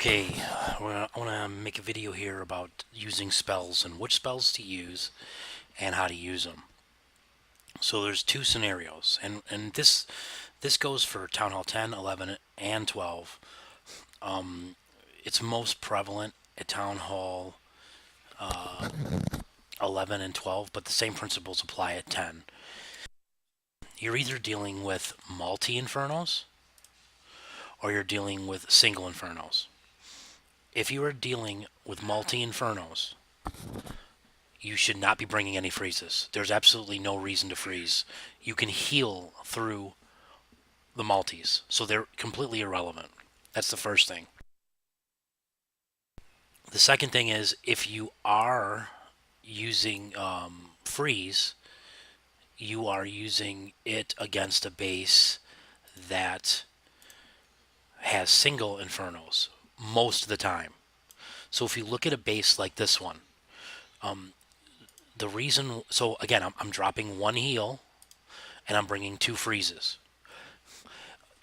Okay, I want to make a video here about using spells and which spells to use and how to use them. So there's two scenarios, and this goes for Town Hall 10, 11, and 12. It's most prevalent at Town Hall 11 and 12, but the same principles apply at 10. You're either dealing with multi-infernos or you're dealing with single infernos. If you are dealing with multi-infernos, you should not be bringing any freezes. There's absolutely no reason to freeze. You can heal through the multis, so they're completely irrelevant. That's the first thing. The second thing is if you are using freeze, you are using it against a base that has single infernos most of the time. So if you look at a base like this one, the reason, so again, I'm dropping one heal and I'm bringing two freezes.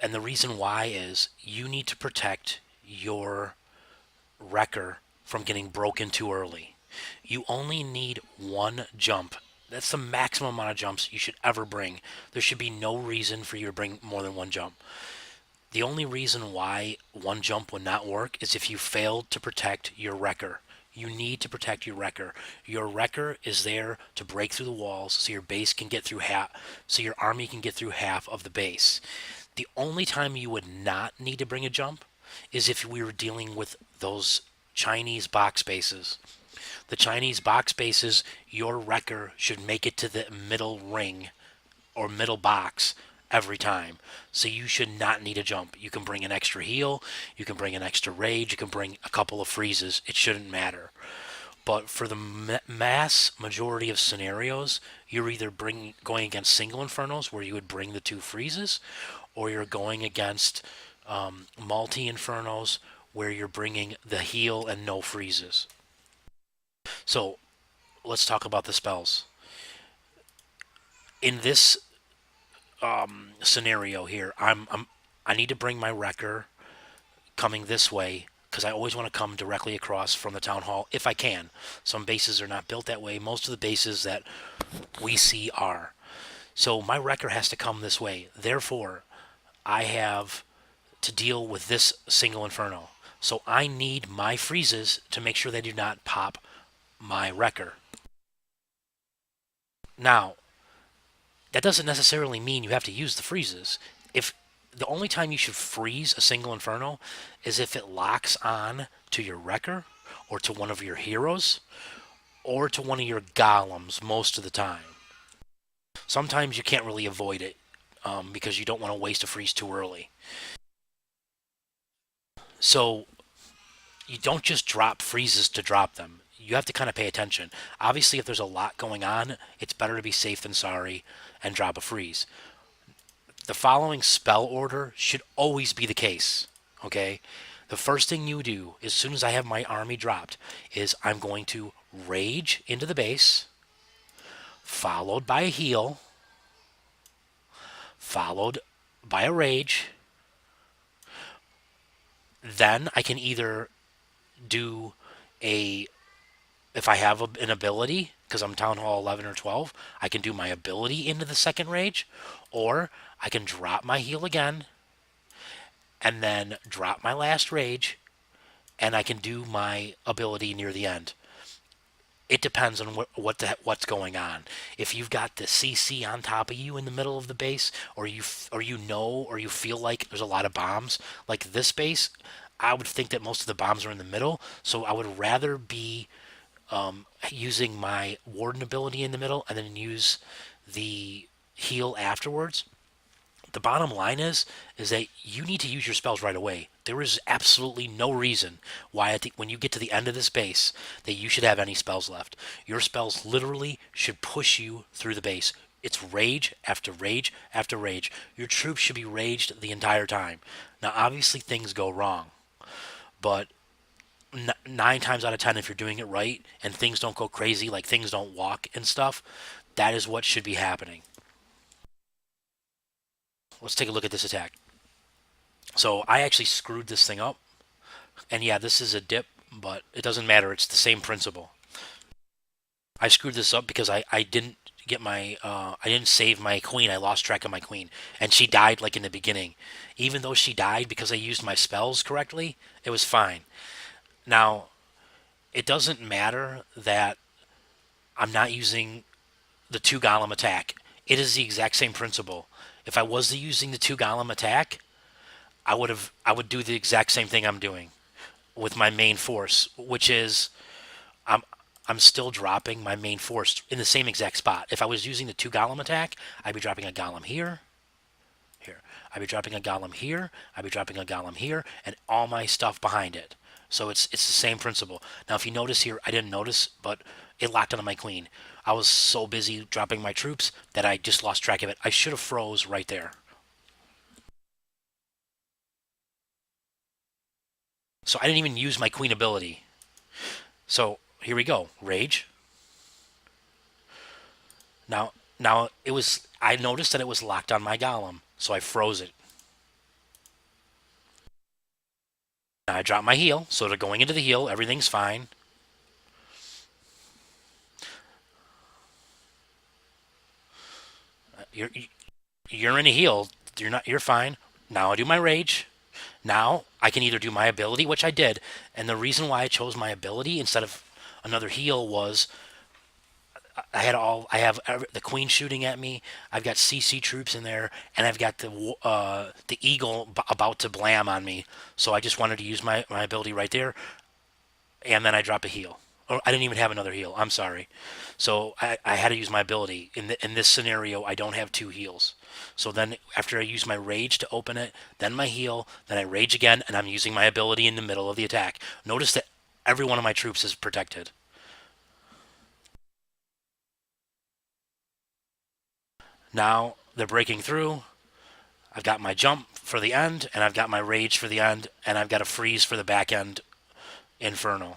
And the reason why is you need to protect your wrecker from getting broken too early. You only need one jump. That's the maximum amount of jumps you should ever bring. There should be no reason for you to bring more than one jump. The only reason why one jump would not work is if you failed to protect your wrecker. You need to protect your wrecker. Your wrecker is there to break through the walls so your base can get through half, so your army can get through half of the base. The only time you would not need to bring a jump is if we were dealing with those Chinese box bases. The Chinese box bases, your wrecker should make it to the middle ring or middle box every time. So you should not need a jump. You can bring an extra heal, you can bring an extra rage, you can bring a couple of freezes. It shouldn't matter. But for the mass majority of scenarios, you're either going against single infernos where you would bring the two freezes, or you're going against multi infernos where you're bringing the heal and no freezes. So let's talk about the spells. In this scenario here, I need to bring my wrecker coming this way because I always want to come directly across from the town hall if I can. Some bases are not built that way. Most of the bases that we see are. So my wrecker has to come this way. Therefore, I have to deal with this single inferno. So I need my freezes to make sure they do not pop my wrecker. Now, that doesn't necessarily mean you have to use the freezes. If the only time you should freeze a single inferno is if it locks on to your wrecker or to one of your heroes or to one of your golems most of the time. Sometimes you can't really avoid it because you don't want to waste a freeze too early. So you don't just drop freezes to drop them. You have to kind of pay attention. Obviously, if there's a lot going on, it's better to be safe than sorry and drop a freeze. The following spell order should always be the case, okay? The first thing you do, as soon as I have my army dropped, is I'm going to rage into the base, followed by a heal, followed by a rage. Then I can either do a, if I have an ability, because I'm Town Hall 11 or 12, I can do my ability into the second rage, or I can drop my heal again, and then drop my last rage, and I can do my ability near the end. It depends on what's going on. If you've got the CC on top of you in the middle of the base, or you feel like there's a lot of bombs, like this base, I would think that most of the bombs are in the middle. So I would rather be using my warden ability in the middle and then use the heal afterwards. The bottom line is that you need to use your spells right away. There is absolutely no reason why when you get to the end of this base that you should have any spells left. Your spells literally should push you through the base. It's rage after rage after rage. Your troops should be raged the entire time. Now, obviously, things go wrong, but 9 times out of 10, if you're doing it right and things don't go crazy, like things don't walk and stuff, that is what should be happening. Let's take a look at this attack. So I actually screwed this thing up And yeah, this is a dip, but it doesn't matter. It's the same principle. I screwed this up because I didn't get my I didn't save my queen. I lost track of my queen, and she died like in the beginning. Even though she died because I used my spells correctly, it was fine. Now it doesn't matter that I'm not using the two golem attack. It is the exact same principle. If I was using the two golem attack, I would do the exact same thing I'm doing with my main force, which is I'm I'm still dropping my main force in the same exact spot. If I was using the two golem attack, I'd be dropping a golem here, here. I'd be dropping a golem here. I'd be dropping a golem here, and all my stuff behind it. So it's the same principle. Now, if you notice here, I didn't notice, but it locked onto my queen. I was so busy dropping my troops that I just lost track of it. I should have froze right there. So I didn't even use my queen ability. So here we go. Rage. Now it was. I noticed that it was locked on my golem, so I froze it. Now I dropped my heal, so they're going into the heal. Everything's fine. You're you're in a heal. You're not. You're fine. Now I do my rage. Now I can either do my ability, which I did, and the reason why I chose my ability instead of another heal was I have the queen shooting at me. I've got CC troops in there, and I've got the eagle about to blam on me. So I just wanted to use my ability right there, and then I drop a heal. Or I didn't even have another heal. I'm sorry. So I had to use my ability. In this scenario, I don't have two heals. So then after I use my rage to open it, then my heal, then I rage again, and I'm using my ability in the middle of the attack. Notice that every one of my troops is protected. Now they're breaking through. I've got my jump for the end, and I've got my rage for the end, and I've got a freeze for the back end Inferno.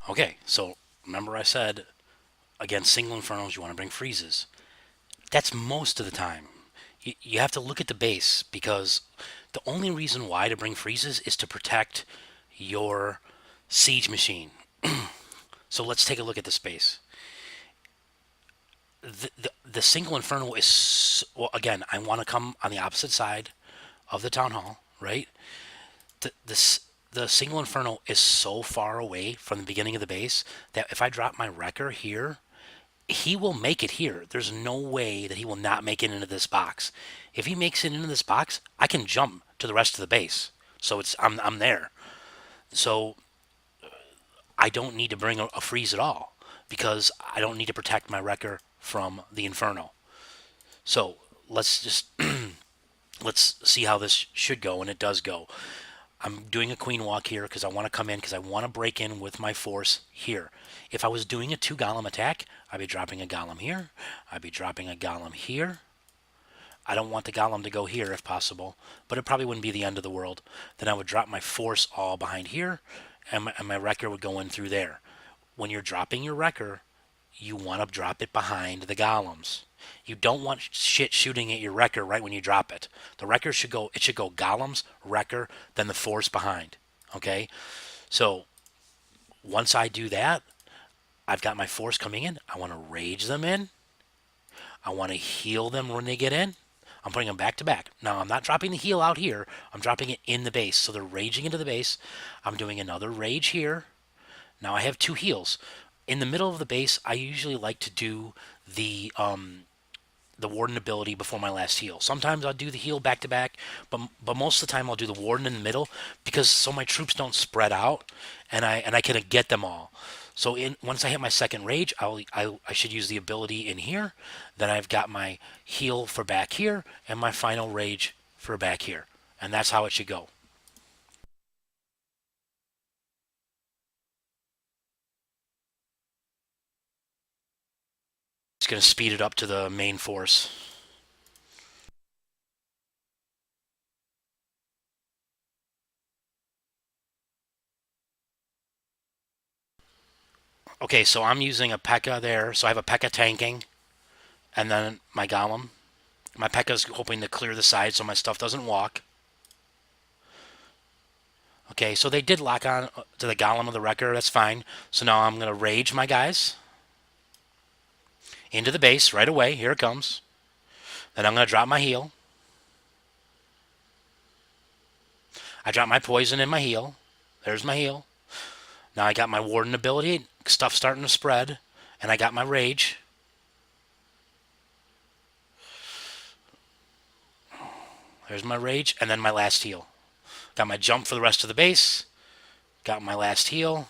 Okay, so remember I said against single Infernos you want to bring freezes. That's most of the time. You have to look at the base because the only reason why to bring freezes is to protect your siege machine. So let's take a look at the space. The single inferno is well, again. I want to come on the opposite side of the town hall, right? The single inferno is so far away from the beginning of the base that if I drop my wrecker here, he will make it here. There's no way that he will not make it into this box. If he makes it into this box, I can jump to the rest of the base. So I'm there. So I don't need to bring a freeze at all because I don't need to protect my wrecker from the inferno. So let's just let's see how this should go, and it does go. I'm doing a queen walk here because I want to come in because I want to break in with my force here. If I was doing a two golem attack, I'd be dropping a golem here. I'd be dropping a golem here. I don't want the golem to go here if possible, but it probably wouldn't be the end of the world. Then I would drop my force all behind here, and my wrecker would go in through there. When you're dropping your wrecker, you want to drop it behind the golems. You don't want shit shooting at your wrecker right when you drop it. The wrecker should go. It should go golems, wrecker, then the force behind. Okay, so once I do that, I've got my force coming in. I want to rage them in. I want to heal them when they get in. I'm putting them back to back. Now, I'm not dropping the heal out here. I'm dropping it in the base. So they're raging into the base. I'm doing another rage here. Now I have two heals. In the middle of the base, I usually like to do the warden ability before my last heal. Sometimes I'll do the heal back to back, but most of the time I'll do the warden in the middle because so my troops don't spread out and I can get them all. So once I hit my second rage, I should use the ability in here. Then I've got my heal for back here and my final rage for back here. And that's how it should go. It's going to speed it up to the main force. Okay, so I'm using a P.E.K.K.A there. So I have a P.E.K.K.A tanking, and then my Golem. My P.E.K.K.A's hoping to clear the side so my stuff doesn't walk. Okay, so they did lock on to the Golem of the Wrecker. That's fine. So now I'm going to rage my guys into the base right away. Here it comes. Then I'm going to drop my heal. I drop my poison in my heal. There's my heal. Now I got my Warden ability. Stuff starting to spread. And I got my rage. There's my rage. And then my last heal. Got my jump for the rest of the base. Got my last heal.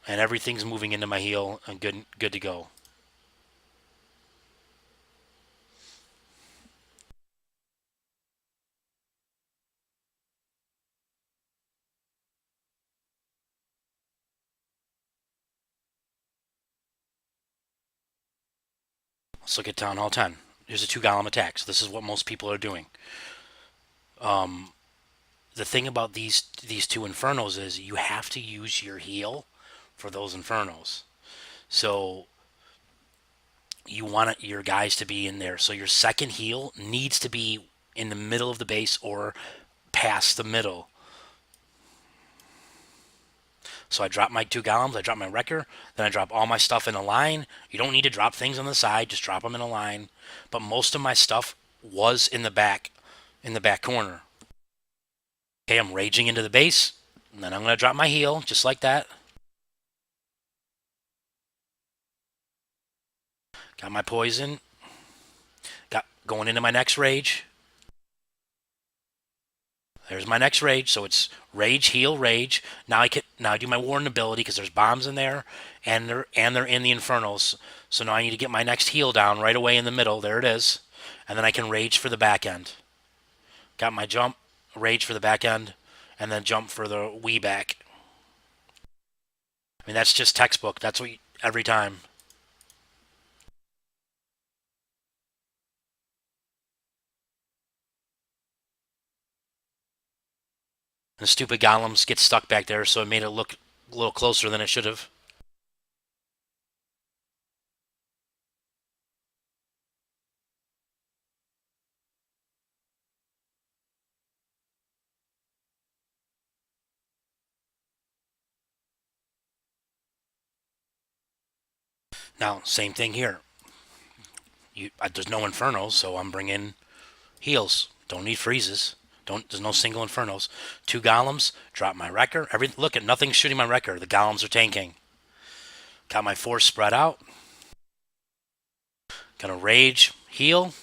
And everything's moving into my heal and good to go. Let's look at Town Hall 10. Here's a 2 Golem attack. So this is what most people are doing. The thing about these 2 Infernos is you have to use your heal for those Infernos. So you want your guys to be in there. So your second heal needs to be in the middle of the base or past the middle. So I drop my 2 Golems, I drop my Wrecker, then I drop all my stuff in a line. You don't need to drop things on the side, just drop them in a line. But most of my stuff was in the back corner. Okay, I'm raging into the base, and then I'm going to drop my heal, just like that. Got my poison. Got going into my next rage. There's my next rage. So it's rage, heal, rage. Now I do my warden ability because there's bombs in there, and they're in the Infernals. So now I need to get my next heal down right away in the middle. There it is, and then I can rage for the back end. Got my jump, rage for the back end, and then jump for the wee back. I mean that's just textbook. That's what every time. The stupid golems get stuck back there, so it made it look a little closer than it should have. Now, same thing here. There's no Infernos, so I'm bringing heals. Don't need freezes. There's no single Infernos. 2 Golems, drop my Wrecker. Look at nothing's shooting my Wrecker. The Golems are tanking. Got my force spread out. Gonna rage, heal.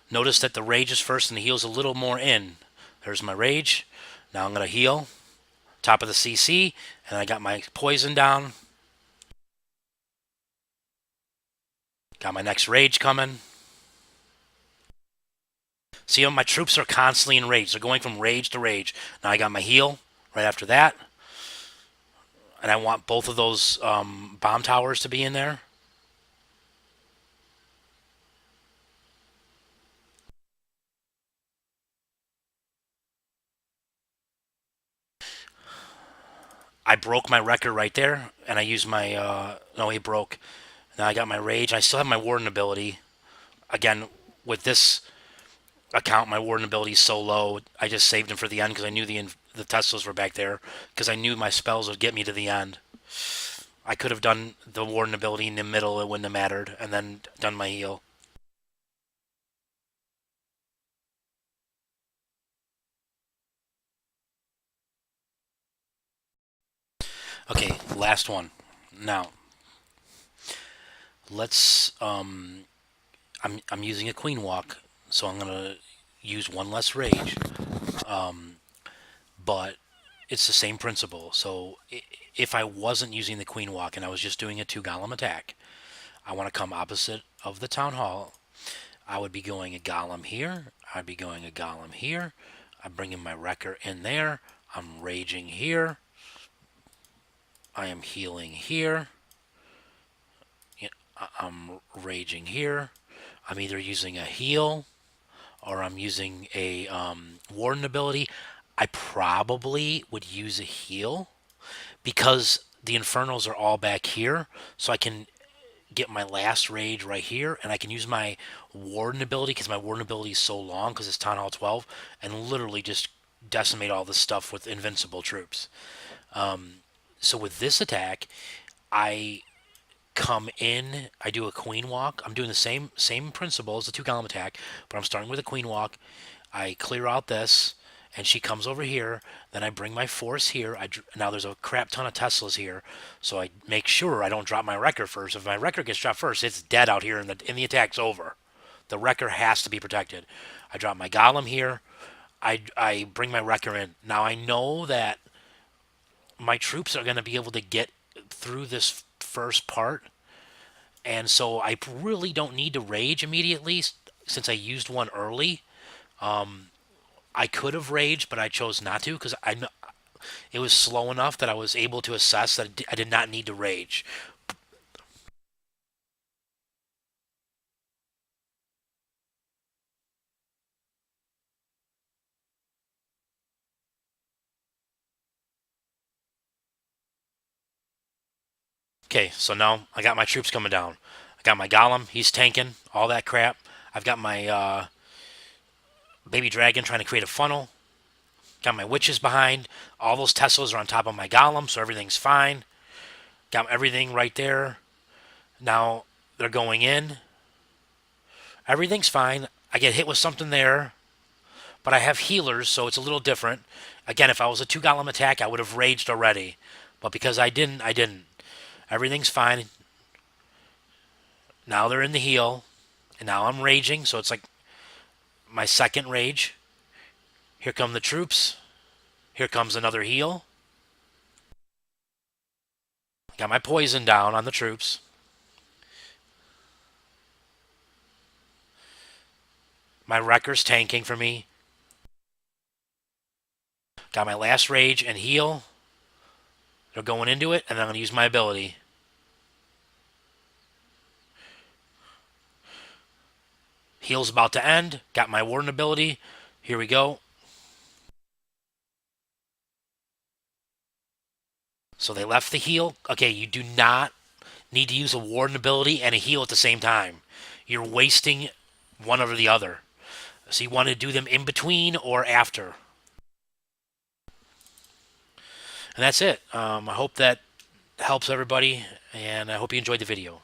Notice that the rage is first and the heal's a little more in. There's my rage. Now I'm gonna heal. Top of the CC, and I got my poison down. Got my next rage coming. See how my troops are constantly in rage. They're going from rage to rage. Now I got my heal right after that. And I want both of those bomb towers to be in there. I broke my Wrecker right there, and I used my, no, he broke. Now I got my Rage. I still have my Warden ability. Again, with this account, my Warden ability is so low, I just saved him for the end because I knew the Teslas were back there, because I knew my spells would get me to the end. I could have done the Warden ability in the middle, it wouldn't have mattered, and then done my heal. Okay, last one. Now, let's I'm using a queen walk, so I'm gonna use one less rage. But it's the same principle. So if I wasn't using the queen walk and I was just doing a 2 golem attack, I want to come opposite of the town hall. I would be going a golem here. I'd be going a golem here. I'm bringing my wrecker in there. I'm raging here. I am healing here. I'm raging here. I'm either using a heal or I'm using a warden ability. I probably would use a heal because the Infernals are all back here, so I can get my last rage right here, and I can use my warden ability because my warden ability is so long because it's Town Hall 12, and literally just decimate all this stuff with invincible troops. So with this attack, I come in, I do a queen walk. I'm doing the same principle as the 2 golem attack, but I'm starting with a queen walk. I clear out this, and she comes over here. Then I bring my force here. Now there's a crap ton of Teslas here, so I make sure I don't drop my wrecker first. If my wrecker gets dropped first, it's dead out here, and the attack's over. The wrecker has to be protected. I drop my golem here. I bring my wrecker in. Now I know that my troops are going to be able to get through this first part, and so I really don't need to rage immediately since I used one early. I could have raged, but I chose not to because it was slow enough that I was able to assess that I did not need to rage. Okay, so now I got my troops coming down. I got my golem, he's tanking all that crap. I've got my baby dragon trying to create a funnel. Got my witches behind. All those Teslas are on top of my golem, so everything's fine. Got everything right there. Now they're going in. Everything's fine. I get hit with something there, but I have healers, so it's a little different. Again, if I was a 2 golem attack, I would have raged already. But because I didn't, I didn't. Everything's fine. Now they're in the heal, and now I'm raging, so it's like my second rage. Here come the troops. Here comes another heal. Got my poison down on the troops. My wrecker's tanking for me. Got my last rage and heal. They're going into it, and I'm going to use my ability. Heal's about to end. Got my warden ability. Here we go. So they left the heal. Okay, you do not need to use a warden ability and a heal at the same time. You're wasting one over the other. So you want to do them in between or after. And that's it. I hope that helps everybody, and I hope you enjoyed the video.